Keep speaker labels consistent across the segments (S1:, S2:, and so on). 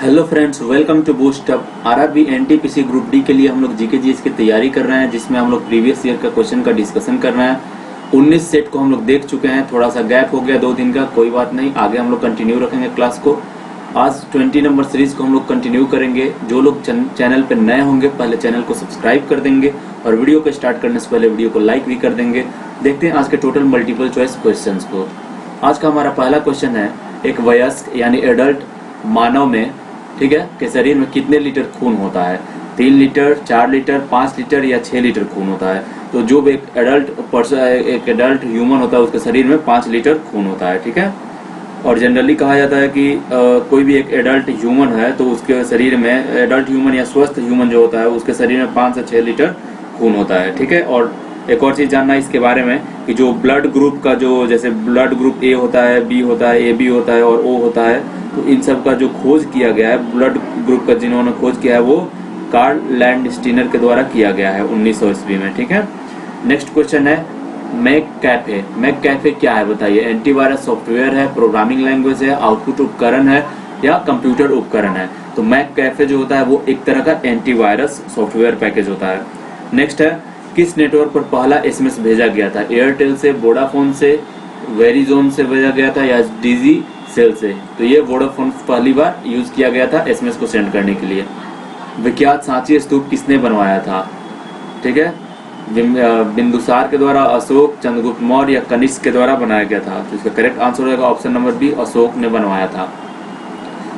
S1: Hello friends, welcome to boost up. RRB NTPC group D के लिए हम लोग जीके जीएस की तैयारी कर रहे हैं, जिसमें हम लोग प्रीवियस ईयर का क्वेश्चन का डिस्कशन कर रहे हैं। 19 सेट को हम लोग देख चुके हैं, थोड़ा सा गैप हो गया 2 दिन का, कोई बात नहीं, आगे हम लोग कंटिन्यू रखेंगे क्लास को। आज 20 नंबर सीरीज को हम लोग कंटिन्यू करेंगे। जो लोग चैनल पर नए होंगे पहले चैनल को सब्सक्राइब कर देंगे और वीडियो को स्टार्ट करने से पहले वीडियो को लाइक भी कर देंगे। देखते हैं आज के टोटल मल्टीपल चॉइस क्वेश्चन को। आज का हमारा पहला क्वेश्चन है, एक वयस्क यानी एडल्ट मानव में, ठीक है, के शरीर में कितने लीटर खून होता है? 3 लीटर, 4 लीटर, 5 लीटर या 6 लीटर खून होता है? तो जो भी एक एडल्ट ह्यूमन होता है उसके शरीर में 5 लीटर खून होता है, ठीक है। और जनरली कहा जाता है कि कोई भी एक एडल्ट ह्यूमन है तो उसके शरीर में, एडल्ट ह्यूमन या स्वस्थ ह्यूमन जो होता है उसके शरीर में 5 से 6 लीटर खून होता है, ठीक है। और एक और चीज़ जानना है इसके बारे में कि जो ब्लड ग्रुप का, जो जैसे ब्लड ग्रुप ए होता है, बी होता है, ए बी होता है और ओ होता है, तो इन सब का जो खोज किया गया है, ब्लड ग्रुप का जिन्होंने खोज किया है वो कार्ल लैंडस्टीनर के द्वारा किया गया है 1900 ईस्वी में, ठीक है। नेक्स्ट क्वेश्चन है, मैककैफे। मैककैफे क्या है बताइए? एंटीवायरस सॉफ्टवेयर है, प्रोग्रामिंग लैंग्वेज है, आउटपुट उपकरण है या कंप्यूटर उपकरण है? तो मैककैफे जो होता है वो एक तरह का एंटीवायरस सॉफ्टवेयर पैकेज होता है। नेक्स्ट है, किस नेटवर्क पर पहला एसएमएस भेजा गया था? एयरटेल से, वोडाफोन से, वेरिजोन से भेजा गया था या डीजी सेल से? तो ये वोडाफोन पहली बार यूज किया गया था एसएमएस को सेंड करने के लिए। विख्यात सांची स्तूप किसने बनवाया था? ठीक है, बिंदुसार के द्वारा, अशोक, चंद्रगुप्त मौर्य या कनिष्क के द्वारा बनाया गया था? तो इसका करेक्ट आंसर होगा ऑप्शन नंबर बी, अशोक ने बनवाया था।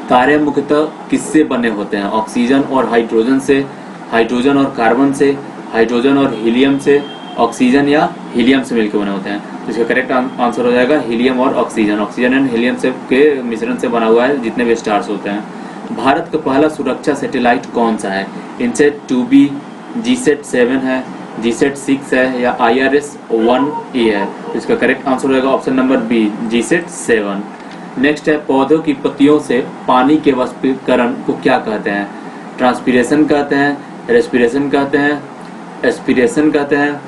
S1: तारे मुख्यतः किससे बने होते हैं? ऑक्सीजन और हाइड्रोजन से, हाइड्रोजन और कार्बन से, हाइड्रोजन और हीलियम से, ऑक्सीजन या हीलियम से मिलकर बने होते हैं? तो इसका करेक्ट आंसर हो जाएगा हीलियम और ऑक्सीजन। ऑक्सीजन एंड हीलियम से के मिश्रण से बना हुआ है जितने भी स्टार्स होते हैं। भारत का पहला सुरक्षा सैटेलाइट कौन सा है? इनसेट 2B, जीसेट 7 है, जीसेट 6 है या IRS-1A है? तो इसका करेक्ट आंसर हो जाएगा ऑप्शन नंबर बी, जीसेट 7। नेक्स्ट है, पौधों की पत्तियों से पानी के वाष्पीकरण को क्या कहते हैं? ट्रांसपीरेशन कहते हैं, रेस्पिरेशन कहते हैं, एस्पिरेशन कहते हैं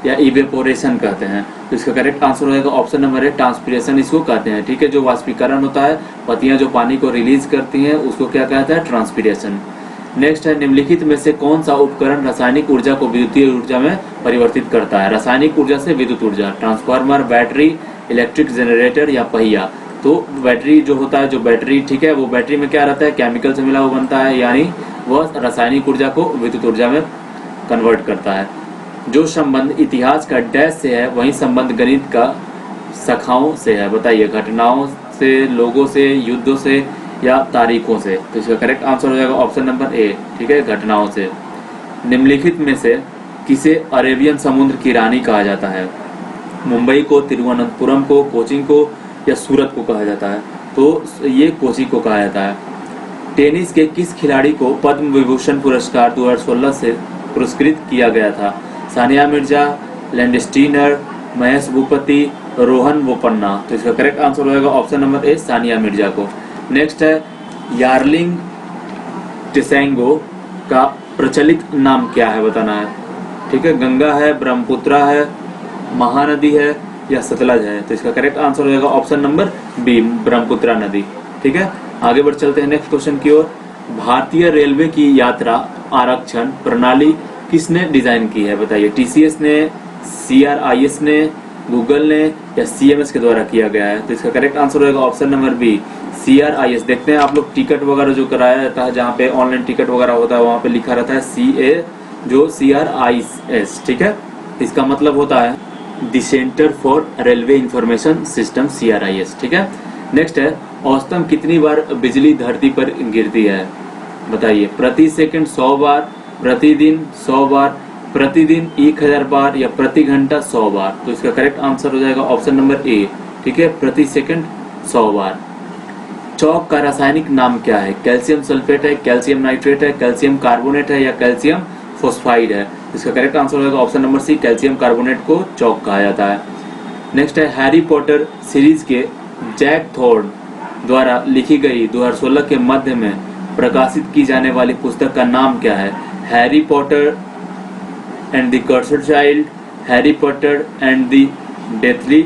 S1: या इवेपोरेशन कहते हैं? तो इसका करेक्ट आंसर हो जाएगा ऑप्शन नंबर है, ट्रांसपीरेशन इसको कहते हैं, ठीक है। जो वाष्पीकरण होता है, पत्तियां जो पानी को रिलीज करती हैं उसको क्या कहता है? ट्रांसपीरेशन। नेक्स्ट है, निम्नलिखित में से कौन सा उपकरण रासायनिक ऊर्जा को विद्युतीय ऊर्जा में परिवर्तित करता है? रासायनिक ऊर्जा से विद्युत ऊर्जा, ट्रांसफार्मर, बैटरी, इलेक्ट्रिक जनरेटर या पहिया? तो बैटरी जो होता है, जो बैटरी, ठीक है, वो बैटरी में क्या रहता है? केमिकल से मिला हुआ बनता है, यानी वह रासायनिक ऊर्जा को विद्युत ऊर्जा में कन्वर्ट करता है। जो संबंध इतिहास का डैश से है वही संबंध गणित का शाखाओं से है? बताइए, घटनाओं से, लोगों से, युद्धों से या तारीखों से? तो इसका करेक्ट आंसर हो जाएगा ऑप्शन नंबर ए, ठीक है, घटनाओं से। निम्नलिखित में से किसे अरेबियन समुद्र की रानी कहा जाता है? मुंबई को, तिरुवनंतपुरम को, कोचीन को या सूरत को कहा जाता है? तो ये कोची को कहा जाता है। टेनिस के किस खिलाड़ी को पद्म विभूषण पुरस्कार 2016 से पुरस्कृत किया गया था? सानिया मिर्जा, लैंडस्टीनर, महेश भूपति, रोहन बोपन्ना? तो इसका करेक्ट आंसर होगा ऑप्शन नंबर ए, सानिया मिर्जा को। नेक्स्ट है, यार्लिंग टिसैंगो का प्रचलित नाम क्या है? बताना है, ठीक है। गंगा है, ब्रह्मपुत्रा है, महानदी है या सतलज है? तो इसका करेक्ट आंसर होगा ऑप्शन नंबर बी, ब्रह्मपुत्रा नदी, ठीक है। आगे बढ़ चलते हैं नेक्स्ट क्वेश्चन की ओर। भारतीय रेलवे की यात्रा आरक्षण प्रणाली किसने डिजाइन की है? बताइए, TCS ने, CRIS ने, गूगल ने या CMS के द्वारा किया गया है? तो इसका करेक्ट आंसर होगा ऑप्शन नंबर बी, CRIS। देखते हैं आप लोग टिकट वगैरह जो कराया जाता है, जहाँ पे ऑनलाइन टिकट वगैरह होता है वहाँ पे लिखा रहता है CRIS, ठीक है। इसका मतलब होता है the centre for railway information system, CRIS, ठीक है। नेक्स्ट है, औसतन कितनी बार बिजली धरती पर गिरती है? बताइए, प्रति सेकंड 100 बार, प्रतिदिन 100 बार, प्रतिदिन 1000 बार या प्रति घंटा 100 बार? तो इसका करेक्ट आंसर हो जाएगा ऑप्शन नंबर ए, ठीक है, प्रति सेकंड 100 बार। चौक का रासायनिक नाम क्या है? कैल्शियम सल्फेट है, कैल्शियम नाइट्रेट है, कैल्शियम कार्बोनेट है या कैल्शियम फोस्फाइड है? इसका करेक्ट आंसर होगा option number C, calcium carbonate को चौक कहा जाता है। नेक्स्ट है, हैरी पॉटर सीरीज के जैक थॉर्न द्वारा लिखी गई 2016 के मध्य में प्रकाशित की जाने वाली पुस्तक का नाम क्या है? Harry Potter and the cursed child, Harry Potter and the deathly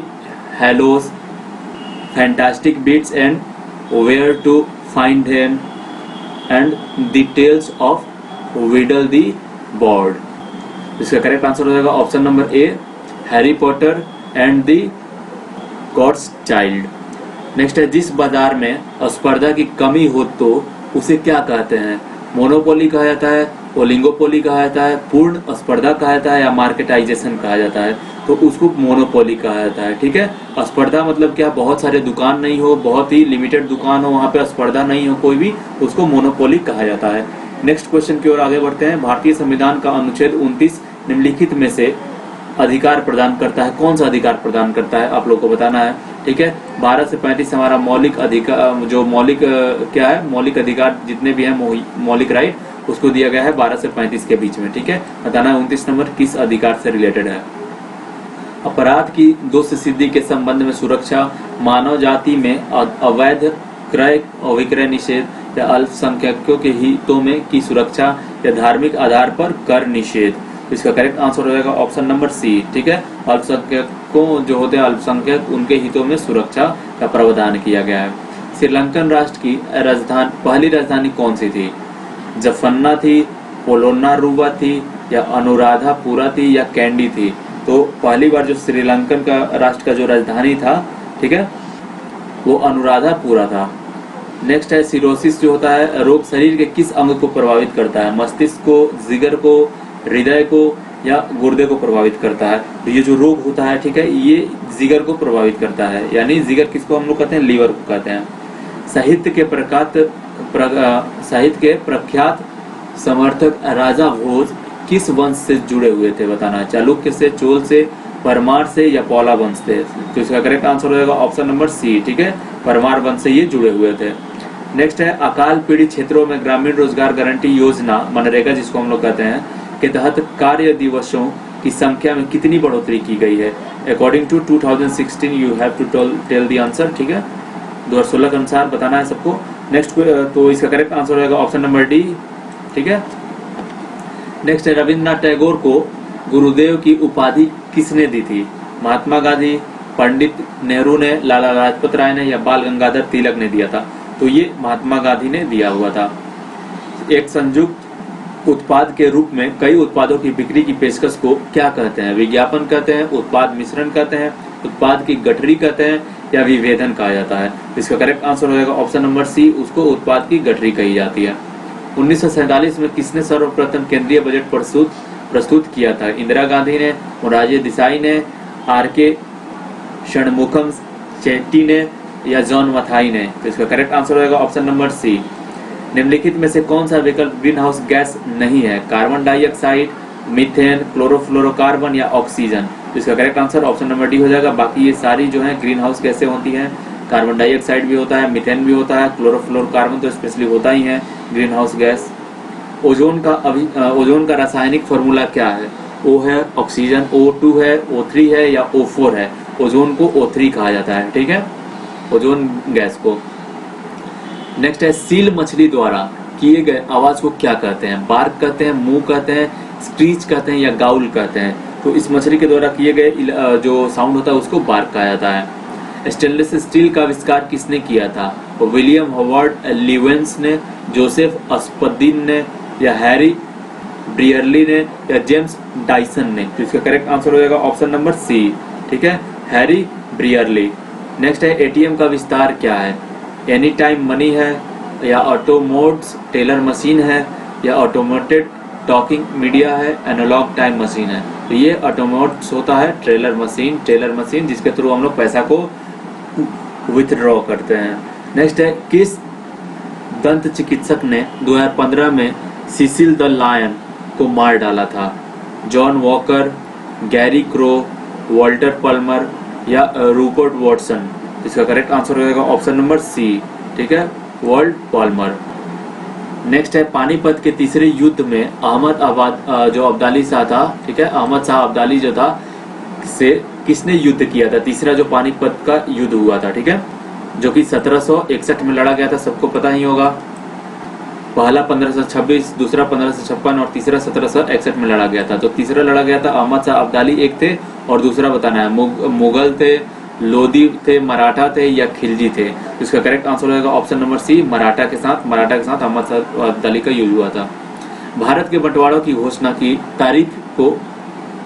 S1: hallows, fantastic beasts and where to find them, and the tales of Beedle the bard. इसका करेक्ट आंसर हो जाएगा option number A, Harry Potter and the gods child. Next है, जिस बाजार में स्पर्धा की कमी हो तो उसे क्या कहते हैं? मोनोपोली कहा जाता है, ओलिगोपोली कहा जाता है, पूर्ण स्पर्धा कहा जाता है, या मार्केटाइजेशन कहा जाता है? तो उसको मोनोपोली कहा जाता है। ठीक है, स्पर्धा मतलब क्या? बहुत सारे दुकान नहीं हो, बहुत ही लिमिटेड दुकान हो, वहां पे स्पर्धा नहीं हो कोई भी, उसको मोनोपोली कहा जाता है। नेक्स्ट क्वेश्चन की ओर आगे बढ़ते हैं। भारतीय संविधान का अनुच्छेद 29 निम्नलिखित में से अधिकार प्रदान करता है? कौन सा अधिकार प्रदान करता है आप लोग को बताना है। ठीक है, 12 से 35 हमारा मौलिक अधिकार, जो मौलिक क्या है, मौलिक अधिकार जितने भी हैं, मौलिक राइट, उसको दिया गया है 12 से 35 के बीच में। ठीक है, बताना है 29 नंबर किस अधिकार से रिलेटेड है। अपराध की दोष सिद्धि के संबंध में सुरक्षा, मानव जाति में अवैध क्रय और विक्रय निषेध, या अल्पसंख्यकों के हितों में की सुरक्षा, या धार्मिक आधार पर कर निषेध। इसका करेक्ट आंसर हो जाएगा ऑप्शन नंबर सी। ठीक है, अल्पसंख्यकों जो होते हैं अल्पसंख्यक, उनके हितों में सुरक्षा का प्रावधान किया गया है। श्रीलंकन राष्ट्र की पहली राजधानी कौन सी थी? जफन्ना थी, पोलोनारुवा थी, या अनुराधापुरा थी, या कैंडी थी? तो पहली बार जो श्रीलंकन का राष्ट्र का जो राजधानी था, ठीक है, वो अनुराधापुरा था। नेक्स्ट है, सिरोसिस जो होता है रोग शरीर के किस अंग को प्रभावित करता है? मस्तिष्क को, जिगर को, हृदय को, या गुर्दे को प्रभावित करता है? तो ये जो रोग होता है, ठीक है, ये जिगर को प्रभावित करता है, यानी जिगर किसको हम लोग कहते हैं? लीवर को कहते हैं। साहित्य के प्रख्यात समर्थक राजा भोज किस वंश से जुड़े हुए थे? बताना है। चालुक्य से, चोल से, परमार से, या पौला वंश से? तो इसका करेक्ट आंसर हो जाएगा ऑप्शन नंबर सी। ठीक है, परमार वंश से ये जुड़े हुए थे। नेक्स्ट है, अकाल पीड़ित क्षेत्रों में ग्रामीण रोजगार गारंटी योजना, मनरेगा जिसको हम लोग कहते हैं, के तहत कार्य दिवसों की संख्या में कितनी बढ़ोतरी की गई है? According to 2016 you have to tell the answer. ठीक है, 2016 के अनुसार बताना है सबको। नेक्स्ट तो इसका करेक्ट आंसर हो जाएगा ऑप्शन नंबर डी। ठीक है, नेक्स्ट है, रविन्द्रनाथ टैगोर को गुरुदेव की उपाधि किसने दी थी? महात्मा गांधी, पंडित नेहरू ने, लाला लाजपत राय ने, या बाल गंगाधर तिलक ने दिया था? तो ये महात्मा गांधी ने दिया हुआ था। एक संयुक्त उत्पाद के रूप में कई उत्पादों की बिक्री की पेशकश को क्या कहते हैं? विज्ञापन कहते हैं, उत्पाद मिश्रण कहते हैं, उत्पाद की गठरी कहते हैं, या विभेदन कहा जाता है? इसका करेक्ट आंसर हो जाएगा ऑप्शन नंबर सी, उसको उत्पाद की गठरी कही जाती है। 1947 में किसने सर्वप्रथम केंद्रीय बजट प्रस्तुत किया था? इंदिरा गांधी ने, मोरारजी देसाई ने, आर.के. षणमुखम चेट्टी ने, या जॉन मथाई ने? तो इसका करेक्ट आंसर हो जाएगा ऑप्शन नंबर सी। निम्नलिखित में से कौन सा विकल्प ग्रीन हाउस गैस नहीं है? कार्बन डाइऑक्साइड, मीथेन, क्लोरोफ्लोरोकार्बन, या ऑक्सीजन? तो इसका correct answer option number D हो जाएगा। बाकी ये सारी जो है ग्रीन हाउस गैसें होती हैं, कार्बन डाइऑक्साइड भी होता है, मीथेन भी होता है, क्लोरोफ्लोरोकार्बन तो स्पेशली होता ही है ग्रीन हाउस गैस। ओजोन का रासायनिक फॉर्मूला क्या है? O है, ऑक्सीजन, O2 है, O3 है, या O4 है? ओजोन को O3 कहा जाता है। ठीक है, ओजोन गैस को। नेक्स्ट है, सील मछली द्वारा किए गए आवाज को क्या कहते हैं? बार्क कहते हैं, मूव कहते हैं, स्क्रीच कहते हैं, या गाउल कहते हैं? तो इस मछली के द्वारा किए गए जो साउंड होता है उसको बार्क कहा जाता है। स्टेनलेस स्टील का आविष्कार किसने किया था? विलियम हॉवर्ड लीवेंस ने, जोसेफ अस्पदिन ने, या हैरी ब्रियरली ने, या जेम्स डाइसन ने? तो इसका करेक्ट आंसर हो जाएगा ऑप्शन नंबर सी। ठीक है, हैरी ब्रियरली। नेक्स्ट है, एटीएम का विस्तार क्या है? एनी टाइम मनी है, या ऑटोमोड्स टेलर मशीन है, या ऑटोमेटेड टॉकिंग मीडिया है, एनालॉग टाइम मशीन है? तो ये ऑटोमोड्स होता है, टेलर मशीन जिसके थ्रू हम लोग पैसा को विथड्रॉ करते हैं। नेक्स्ट है, किस दंत चिकित्सक ने 2015 में सिसिल द लायन को मार डाला था? John walker, Gary crow, Walter पल्मर, या रूपर्ट वॉटसन? इसका करेक्ट आंसर हो जाएगा ऑप्शन नंबर सी। ठीक है, वॉल्ट पॉल्मर। नेक्स्ट है, पानीपत के तीसरे युद्ध में जो अब्दाली शाह था, ठीक है, अहमद शाह अब्दाली जो था, से किसने युद्ध किया था? तीसरा जो पानीपत का युद्ध हुआ था, ठीक है, जो कि 1761 में लड़ा गया था, सबको पता ही होगा। पहला 1526, दूसरा 1556 और तीसरा 1761 में लड़ा गया था। तो तीसरा लड़ा गया था, अहमद शाह अब्दाली एक थे, और दूसरा बताना है मुगल थे, लोधी थे, मराठा थे या खिलजी थे? तो इसका करेक्ट आंसर होगा ऑप्शन नंबर सी, मराठा के साथ अहमद अली का युद्ध हुआ था। भारत के बंटवारों की घोषणा की तारीख को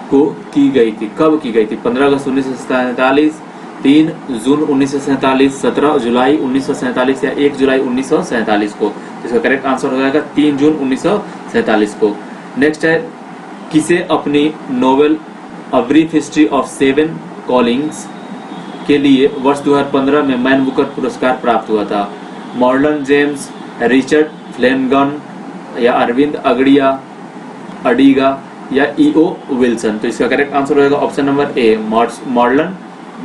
S1: की गई थी, कब की गई थी? 15 अगस्त 1947, 3 जून 1947, 17 जुलाई 1947 या 1 जुलाई 1947 को? इसका करेक्ट आंसर हो जाएगा 3 जून 1947 को। नेक्स्ट है, किसे अपनी novel a brief history of 7 callings के लिए वर्ष 2015 में मैन बुकर पुरस्कार प्राप्त हुआ था? मॉर्लन जेम्स, रिचर्ड फ्लेनगन या अरविंद अडिगा या ईओ विल्सन? तो इसका करेक्ट आंसर होगा option number A, Marlon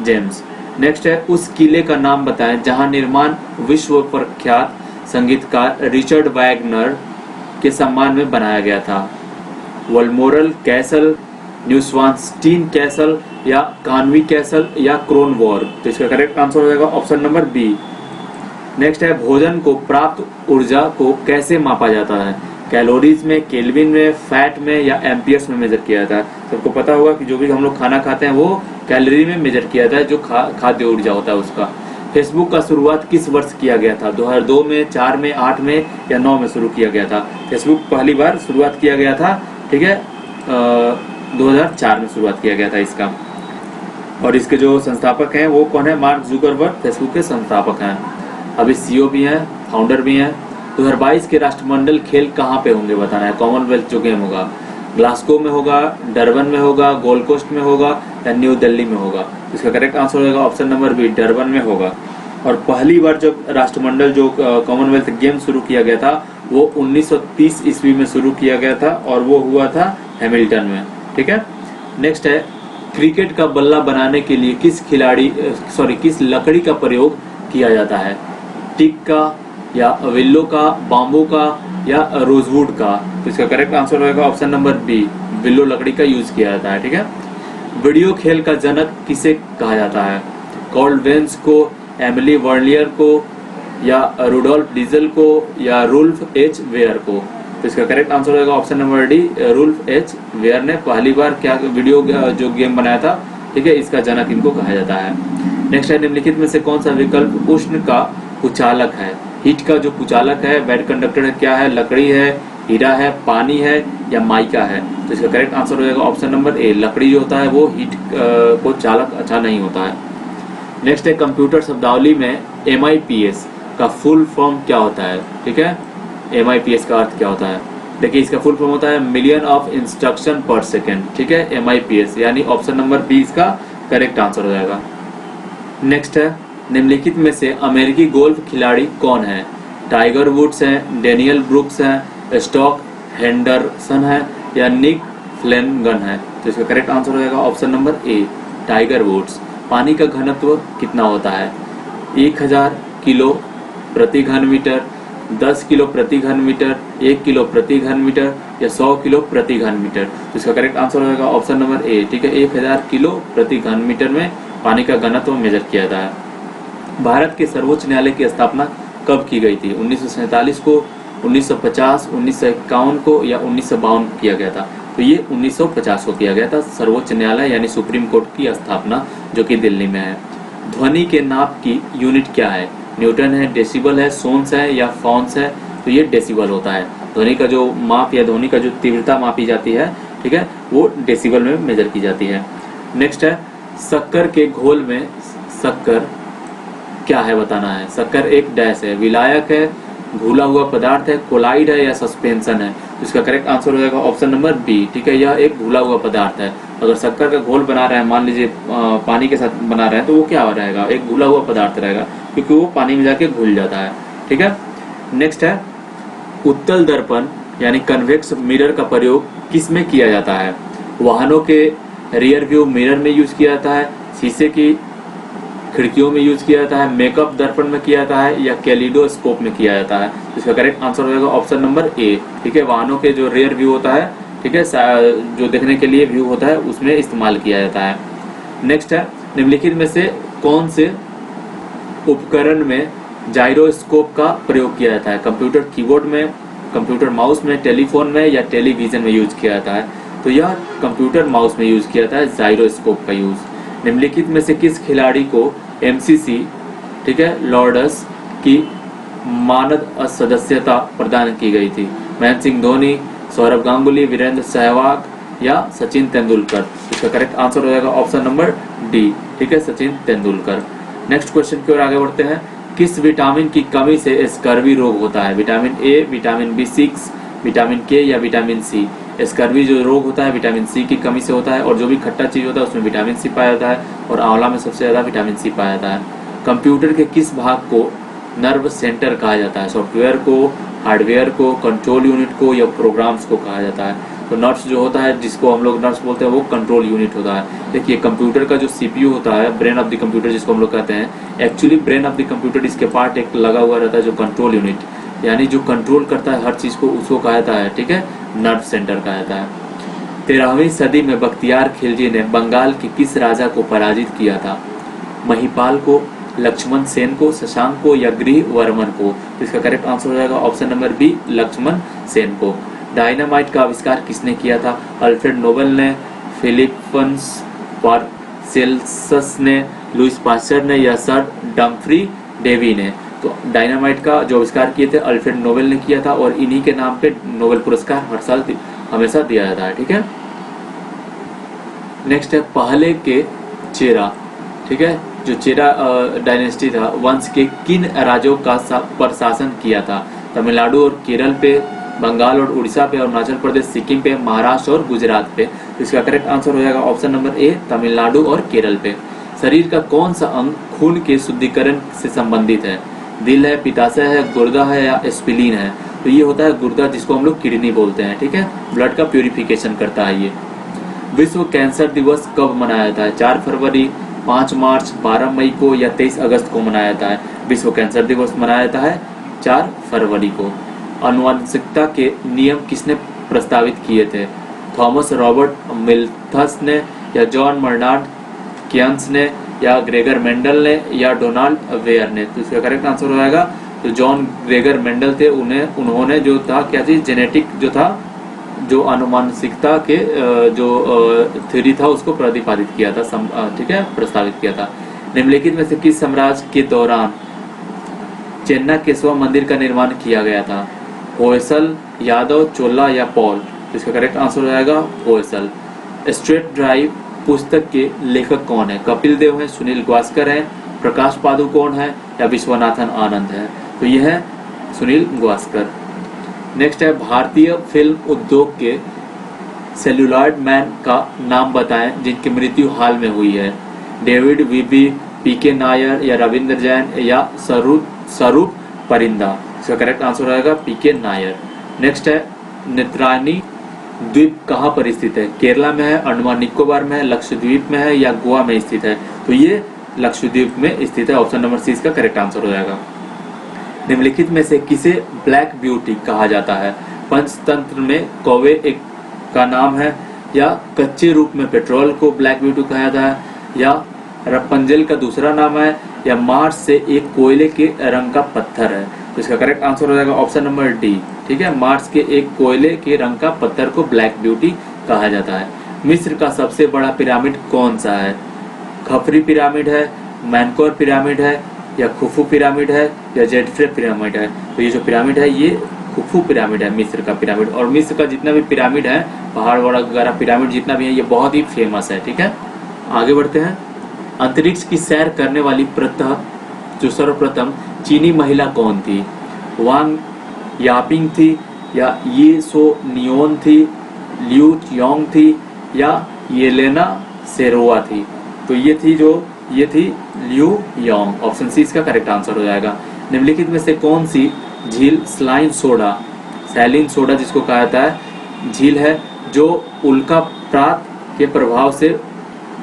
S1: James. Next है, उस किले का नाम बताएं जहां निर्माण विश्व प्रख्यात संगीतकार रिचर्ड वैगनर के सम्मान में बनाया गया था? वल्मोरल कैसल, न्यूस्वानस्टीन कैसल या कानवी कैसल या क्रोनवॉर्ग? तो इसका करेक्ट आंसर हो जाएगा ऑप्शन नंबर बी। नेक्स्ट है, भोजन को प्राप्त ऊर्जा को कैसे मापा जाता है? कैलोरीज में, केल्विन में, फैट में या एम्पियर्स में मेजर किया जाता है? सबको पता होगा कि जो भी हम लोग खाना खाते हैं वो कैलोरी में मेजर किया जाता है, जो खाद्य ऊर्जा होता है उसका। फेसबुक का शुरुआत किस वर्ष किया गया था? 2002 में, 4 में, 8 में या 9 में शुरू किया गया था? फेसबुक पहली बार शुरुआत किया गया था, ठीक है, 2004 में शुरुआत किया गया था इसका। और इसके जो संस्थापक हैं वो कौन है? मार्क जुकरबर्ग फेसबुक के संस्थापक हैं। अभी सीईओ भी हैं, फाउंडर भी हैं। 2022 के राष्ट्रमंडल खेल कहाँ पे होंगे बताना है? कॉमनवेल्थ जो गेम होगा, ग्लासगो में होगा, डरबन में होगा, गोल्ड कोस्ट में होगा या न्यू दिल्ली में होगा? इसका करेक्ट आंसर होगा ऑप्शन नंबर बी, डरबन में होगा। और पहली बार जब राष्ट्रमंडल जो कॉमनवेल्थ गेम शुरू किया गया था वो 1930 ईस्वी में शुरू किया गया था और वो हुआ था हैमिल्टन में, ठीक है। नेक्स्ट है, क्रिकेट का बल्ला बनाने के लिए किस लकड़ी का प्रयोग किया जाता है? टीक का या विल्लो का, बाम्बू का या रोजवुड का? तो इसका करेक्ट आंसर होगा ऑप्शन नंबर बी, विल्लो लकड़ी का यूज किया जाता है, ठीक है। वीडियो खेल का जनक किसे कहा जाता है? कार्ल वेन्स को, एमिली वर्नियर को या रुडोल्फ डीजल को या रुल्फ एच वेयर को? तो इसका करेक्ट आंसर होगा option number D, Rolf H Weir ने पहली बार क्या वीडियो जो गेम बनाया था, ठीक है, इसका जनक इनको कहा जाता है। नेक्स्ट है, निम्नलिखित में से कौन सा विकल्प उष्ण का कुचालक है? हीट का जो कुचालक है, वेट कंडक्टर है, क्या है? लकड़ी है, हीरा है, पानी है या माइका है? तो इसका करेक्ट आंसर हो जाएगा ऑप्शन नंबर ए, लकड़ी जो होता है वो हीट को चालक अच्छा नहीं होता है। नेक्स्ट है, कंप्यूटर शब्दावली में MIPS का फुल फॉर्म क्या होता है? ठीक है, MIPS का अर्थ क्या होता है? देखिए, इसका फुल फॉर्म होता है मिलियन ऑफ इंस्ट्रक्शन पर सेकेंड, ठीक है, MIPS, यानी ऑप्शन नंबर बी इसका करेक्ट आंसर हो जाएगा। नेक्स्ट है, निम्नलिखित में से अमेरिकी गोल्फ खिलाड़ी कौन है? टाइगर वुड्स हैं, डेनियल ब्रुक्स हैं, स्टॉक हेंडरसन है या निक फ्लेनगन है? तो इसका करेक्ट आंसर हो जाएगा option number A, Tiger Woods. पानी का घनत्व कितना होता है? 1000 किलो प्रति घन मीटर, 10 किलो प्रति घन मीटर, 1 किलो प्रति घन मीटर या 100 किलो प्रति घन मीटर? तो इसका करेक्ट आंसर हो जाएगा ऑप्शन नंबर ए, ठीक है, 1000 किलो प्रति घन मीटर में पानी का घनत्व मेजर किया जाता है। भारत के सर्वोच्च न्यायालय की स्थापना कब की गई थी? 1947 को, 1950, 1951 को या 1952 को किया गया था? तो ये 1950 को किया गया था सर्वोच्च न्यायालय यानी सुप्रीम कोर्ट की स्थापना, जो कि दिल्ली में है। ध्वनि के नाप की यूनिट क्या है? न्यूटन है, डेसिबल है, सोन्स है या फॉन्स है? तो ये डेसिबल होता है। ध्वनि का जो माप या ध्वनि का जो तीव्रता मापी जाती है, ठीक है, वो डेसिबल में मेजर की जाती है। नेक्स्ट है, शक्कर के घोल में शक्कर क्या है बताना है? शक्कर एक डैश है, विलायक है, घुला हुआ पदार्थ है, कोलाइड है या सस्पेंशन है? तो इसका करेक्ट आंसर हो जाएगा ऑप्शन नंबर बी, ठीक है, यह एक घुला हुआ पदार्थ है। अगर शक्कर का घोल बना रहे हैं, मान लीजिए पानी के साथ बना रहे हैं, तो वो क्या रहेगा? एक घुला हुआ पदार्थ रहेगा, क्योंकि वो पानी में जाके घुल जाता है, ठीक है। नेक्स्ट है, उत्तल दर्पण यानी कन्वेक्स मिरर का प्रयोग किस में किया जाता है? वाहनों के रियर व्यू मिरर में यूज किया जाता है, शीशे की खिड़कियों में यूज किया जाता है, मेकअप दर्पण में किया जाता है या कैलिडोस्कोप में किया जाता है? इसका करेक्ट आंसर हो जाएगा ऑप्शन नंबर ए, ठीक है, वाहनों के जो रियर व्यू होता है, ठीक है, जो देखने के लिए व्यू होता है उसमें इस्तेमाल किया जाता है। नेक्स्ट है, निम्नलिखित में से कौन से उपकरण में जाइरोस्कोप का प्रयोग किया जाता है? कंप्यूटर कीबोर्ड में, कंप्यूटर माउस में, टेलीफोन में या टेलीविजन में यूज किया जाता है? तो यह कंप्यूटर माउस में यूज किया जाता है जाइरोस्कोप का यूज। निम्नलिखित में से किस खिलाड़ी को एमसीसी, ठीक है, लॉर्ड्स की मानद सदस्यता प्रदान की गई थी? महेंद्र सिंह धोनी, सौरभ गांगुली, वीरेंद्र सहवाग या सचिन तेंदुलकर? इसका करेक्ट आंसर हो जाएगा ऑप्शन नंबर डी, ठीक है, सचिन तेंदुलकर। नेक्स्ट क्वेश्चन की ओर आगे बढ़ते हैं। किस विटामिन की कमी से स्कर्वी रोग होता है? Vitamin A, vitamin B6, vitamin के या विटामिन सी? स्कर्वी जो रोग होता है विटामिन सी की कमी से होता है, और जो भी खट्टा चीज होता है उसमें विटामिन सी पाया जाता है, और आंवला में सबसे ज्यादा विटामिन सी पाया जाता है। कंप्यूटर के किस भाग को नर्व सेंटर कहा जाता है? सॉफ्टवेयर को, हार्डवेयर को, कंट्रोल यूनिट को या प्रोग्राम्स को कहा जाता है? तो नर्व्स जो होता है, जिसको हम लोग नर्व्स बोलते हैं, वो कंट्रोल यूनिट होता है। देखिए कंप्यूटर का जो सीपीयू होता है, ब्रेन ऑफ द कंप्यूटर जिसको हम लोग कहते हैं, actually brain of the computer इसके पार्ट एक लगा हुआ रहता है जो कंट्रोल यूनिट, यानी जो कंट्रोल करता है हर चीज को, उसको कहा जाता है, ठीक है, नर्व सेंटर कहा जाता है। 13वीं सदी में बख्तियार खिलजी ने बंगाल के किस राजा को पराजित किया था? महिपाल को, लक्ष्मण सेन को, शशांक को या गृहवर्मन को? तो इसका करेक्ट आंसर हो जाएगा option number B, Lakshman Sen को। डायनामाइट का आविष्कार किसने किया था? अल्फ्रेड नोबेल ने, फिलिप्स पारसेल्सस ने, लुइस पास्चर ने या सर डम्फ्री डेवी ने? तो डायनामाइट का जो आविष्कार किए थे अल्फ्रेड नोबेल ने किया था, और इन्हीं के नाम पे नोबेल पुरस्कार हर साल हमेशा दिया जाता है, ठीक है। नेक्स्ट है पहले के चेरा, ठीक है, जो चेरा डायनेस्टी था, वंश के किन राज्यों का पर शासन किया था? तमिलनाडु और केरल पे, बंगाल और उड़ीसा पे, अरुणाचल प्रदेश, सिक्किम पे, महाराष्ट्र और गुजरात पे? तो इसका करेक्ट आंसर हो जाएगा ऑप्शन नंबर ए, तमिलनाडु और केरल पे। शरीर का कौन सा अंग खून के शुद्धिकरण से संबंधित है? दिल है, पित्ताशय है, गुर्दा है या स्प्लीन है? तो ये होता है गुर्दा, जिसको हम लोग किडनी बोलते हैं, ठीक है, ब्लड का प्यूरिफिकेशन करता है ये। विश्व कैंसर दिवस कब मनाया जाता है? 4 फरवरी, 5 मार्च, 12 मई को या 23 अगस्त को मनाया जाता है? विश्व कैंसर दिवस मनाया जाता है 4 फरवरी को। आनुवंशिकता के नियम किसने प्रस्तावित किए थे? थॉमस रॉबर्ट मिल्थस ने या जॉन बर्नार्ड कियंस ने या ग्रेगर मेंडल ने या डोनाल्ड वेयर ने? तो इसका करेक्ट आंसर हो जाएगा तो जॉन ग्रेगर मेंडल थे, उन्होंने जो था क्या चीज, जेनेटिक जो था, जो आनुवंशिकता के जो थ्योरी था उसको प्रतिपादित किया था, ठीक है, प्रस्तावित किया था। निम्नलिखित में से किस साम्राज्य के दौरान चेन्ना केशवा मंदिर का निर्माण किया गया था? होयसल, यादव, चोला या पॉल? तो इसका करेक्ट आंसर हो जाएगा होयसल। स्ट्रेट ड्राइव पुस्तक के लेखक कौन है? कपिल देव है, सुनील गावस्कर है, प्रकाश पादुकोण है या विश्वनाथन आनंद है? तो यह है सुनील गावस्कर। नेक्स्ट है भारतीय फिल्म उद्योग के सेल्यूलॉइड मैन का नाम बताएं जिनकी मृत्यु हाल में हुई है? डेविड वीबी, पीके नायर या रविंद्र जैन या स्वरूप परिंदा? इसका करेक्ट आंसर रहेगा पीके नायर। नेक्स्ट है नेत्रानी द्वीप कहाँ पर स्थित है? केरला में है, अंडमान निकोबार में है, लक्षद्वीप में है या गोवा में स्थित है? तो ये लक्षद्वीप में स्थित है, ऑप्शन नंबर सी इसका करेक्ट आंसर हो जाएगा। निम्नलिखित में से किसे ब्लैक ब्यूटी कहा जाता है? पंचतंत्र में कौवे एक का नाम है, या कच्चे रूप में पेट्रोल को ब्लैक ब्यूटी कहा जाता है, या रपंजल का दूसरा नाम है, या मार्स से एक कोयले के रंग का पत्थर है? तो इसका करेक्ट आंसर हो जाएगा ऑप्शन नंबर डी, ठीक है, मार्स के एक कोयले के रंग का पत्थर को ब्लैक ब्यूटी कहा जाता है। मिस्र का सबसे बड़ा पिरामिड कौन सा है? खफरी पिरामिड है, मैनकोर पिरामिड है या खुफू पिरामिड है या जेडफ्रे पिरामिड है? तो ये जो पिरामिड है ये खुफू पिरामिड है, मिस्र का पिरामिड। और मिस्र का जितना भी पिरामिड है, पहाड़ वगैरह पिरामिड जितना भी है, ये बहुत ही फेमस है, ठीक है। आगे बढ़ते हैं। अंतरिक्ष की सैर करने वाली प्रथा जो सर्वप्रथम चीनी महिला कौन थी? वांग यापिंग थी या ये सो नियोन थी, लियू योंग थी या येलेना सेरोवा थी? तो ये थी लियू योंग, ऑप्शन सी इसका करेक्ट आंसर हो जाएगा। निम्नलिखित में से कौन सी झील सैलिन सोडा जिसको कहा जाता है झील है जो उल्का प्रात के प्रभाव से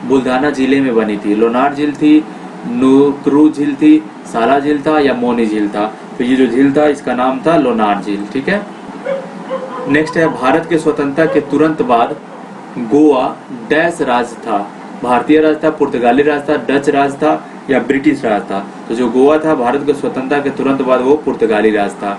S1: बुल्धाना जिले में बनी थी? लोनार झील थी, नुक्रू झील थी, साला झील था या मोनी झील था? तो ये जो झील था इसका नाम था लोनार झील, ठीक है। नेक्स्ट है भारत के स्वतंत्रता के तुरंत बाद गोवा डैश राज था? भारतीय राज था, पुर्तगाली राज था, डच राज था या ब्रिटिश राज था? तो जो गोवा था भारत के स्वतंत्रता के तुरंत बाद वो पुर्तगाली राज था।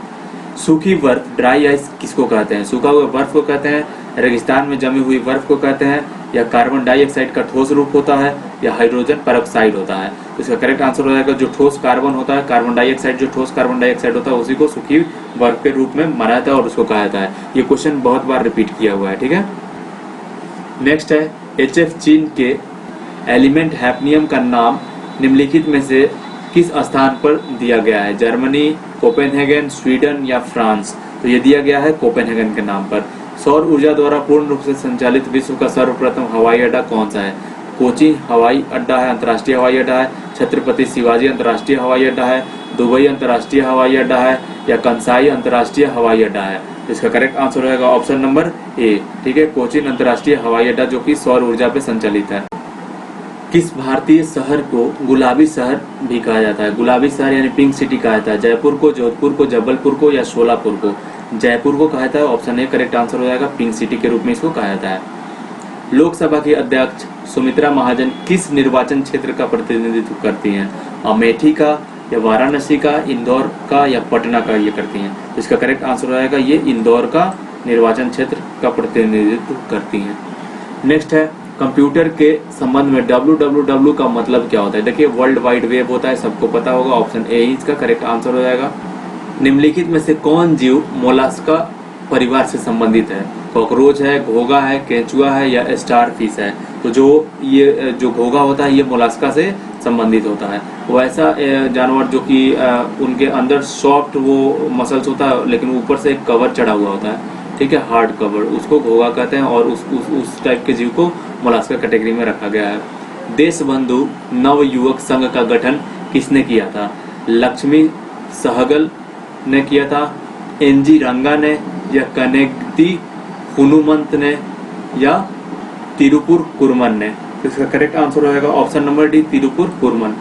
S1: सूखी बर्फ ड्राई आइस किसको कहते हैं? सूखा हुआ बर्फ को कहते हैं, रेगिस्तान में जमी हुई बर्फ को कहते हैं या कार्बन डाइऑक्साइड का ठोस रूप होता है, या हाइड्रोजन पेरोक्साइड होता है। तो इसका करेक्ट आंसर हो जाएगा जो ठोस कार्बन होता है, कार्बन डाइऑक्साइड, जो ठोस कार्बन डाइऑक्साइड होता है उसी को सूखी बर्फ के रूप में माना जाता है और उसको कहा जाता है। ये क्वेश्चन बहुत बार रिपीट किया हुआ है, ठीक है। नेक्स्ट है HF चीन के एलिमेंट हैफनियम का नाम निम्नलिखित में से किस स्थान पर दिया गया है? जर्मनी, कोपेनहेगन, स्वीडन या फ्रांस? तो ये दिया गया है कोपेनहेगन के नाम पर। सौर ऊर्जा द्वारा पूर्ण रूप से संचालित विश्व का सर्वप्रथम हवाई अड्डा कौन सा है? कोची हवाई अड्डा है, अंतर्राष्ट्रीय हवाई अड्डा है, छत्रपति शिवाजी अंतर्राष्ट्रीय हवाई अड्डा है, दुबई अंतर्राष्ट्रीय हवाई अड्डा है, या कंसाई अंतर्राष्ट्रीय हवाई अड्डा है? इसका करेक्ट आंसर रहेगा ऑप्शन नंबर ए, ठीक है, कोचीन अंतर्राष्ट्रीय हवाई अड्डा, जो कि सौर ऊर्जा पे संचालित है। किस भारतीय शहर को गुलाबी शहर भी कहा जाता है? गुलाबी शहर यानी पिंक सिटी कहा जाता है। जयपुर को, जोधपुर को, जबलपुर को या शोलापुर को? जयपुर को कहा जाता है, ऑप्शन ए करेक्ट आंसर हो जाएगा, पिंक सिटी के रूप में इसको कहा जाता है। लोकसभा की अध्यक्ष सुमित्रा महाजन किस निर्वाचन क्षेत्र का प्रतिनिधित्व करती हैं? अमेठी का, या वाराणसी का, इंदौर का, या पटना का ये करती हैं? तो इसका करेक्ट आंसर हो जाएगा ये इंदौर का निर्वाचन क्षेत्र का प्रतिनिधित्व करती हैं। नेक्स्ट है कंप्यूटर के संबंध में www का मतलब क्या होता है? देखिए वर्ल्ड वाइड वेब होता है, सबको पता होगा, ऑप्शन ए इसका करेक्ट आंसर हो जाएगा। निम्नलिखित में से कौन जीव मोलास्का परिवार से संबंधित है? कॉकरोच है, घोंघा है, केंचुआ है, या स्टार फिश है? तो जो घोंघा होता है ये मोलास्का से संबंधित होता है। वो ऐसा जानवर जो कि उनके अंदर सॉफ्ट वो मसल्स होता है, लेकिन ऊपर से एक कवर चढ़ा हुआ होता है, ठीक है, हार्ड कवर, उसको घोंघा कहते हैं, और उस टाइप के जीव को मोलास्का कैटेगरी में रखा गया है। देशबंधु नव युवक संघ का गठन किसने किया था? लक्ष्मी सहगल ने किया था, NG रंगा ने, या कनेक्ति हनुमंत ने, या तिरुपुर कुरमन ने? तो इसका करेक्ट आंसर हो जाएगा option number D, Tirupur Kurman.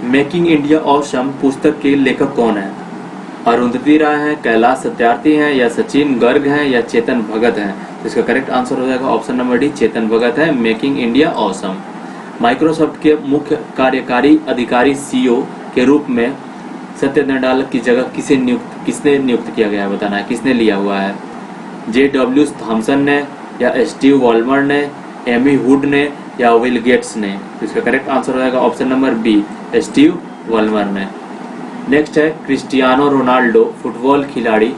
S1: Making India awesome पुस्तक के लेखक कौन है? अरुंधति राय हैं, कैलाश सत्यार्थी हैं, या सचिन गर्ग हैं, या चेतन भगत हैं? तो इसका करेक्ट आंसर हो जाएगा option number D, Chetan Bhagat है, मेकिंग इंडिया ऑसम। माइक्रोसॉफ्ट के मुख्य कार्यकारी अधिकारी CEO के रूप में सत्य नडाल की जगह किसने नियुक्त किया गया है? बताना है किसने लिया हुआ है? JW थॉमसन ने, या स्टीव वॉलमर ने, एमी हुड ने, या विल गेट्स ने? तो इसका करेक्ट आंसर हो जाएगा option number B, Steve Ballmer ने। नेक्स्ट है क्रिस्टियानो रोनाल्डो फुटबॉल खिलाड़ी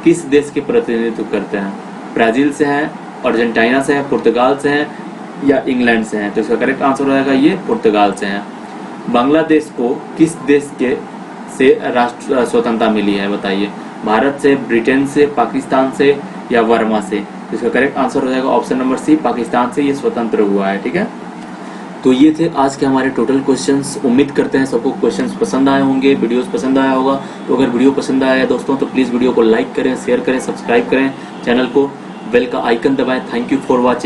S1: किस देश के प्रतिनिधित्व करते हैं? ब्राजील से हैं, अर्जेंटीना से हैं, पुर्तगाल से हैं, या इंग्लैंड से हैं? तो इसका करेक्ट आंसर हो जाएगा ये पुर्तगाल से हैं। बांग्लादेश को किस देश के से राष्ट्र स्वतंत्रता मिली है? बताइए, भारत से, ब्रिटेन से, पाकिस्तान से, या वर्मा से? तो इसका करेक्ट आंसर हो जाएगा ऑप्शन नंबर सी, पाकिस्तान से ये स्वतंत्र हुआ है, ठीक है। तो ये थे आज के हमारे टोटल क्वेश्चंस। उम्मीद करते हैं सबको क्वेश्चंस पसंद आए होंगे, वीडियोस पसंद आया होगा। तो अगर वीडियो पसंद आया दोस्तों तो प्लीज़ वीडियो को लाइक करें, शेयर करें, सब्सक्राइब करें, चैनल को बेल का आइकन दबाएं। Thank you for watching.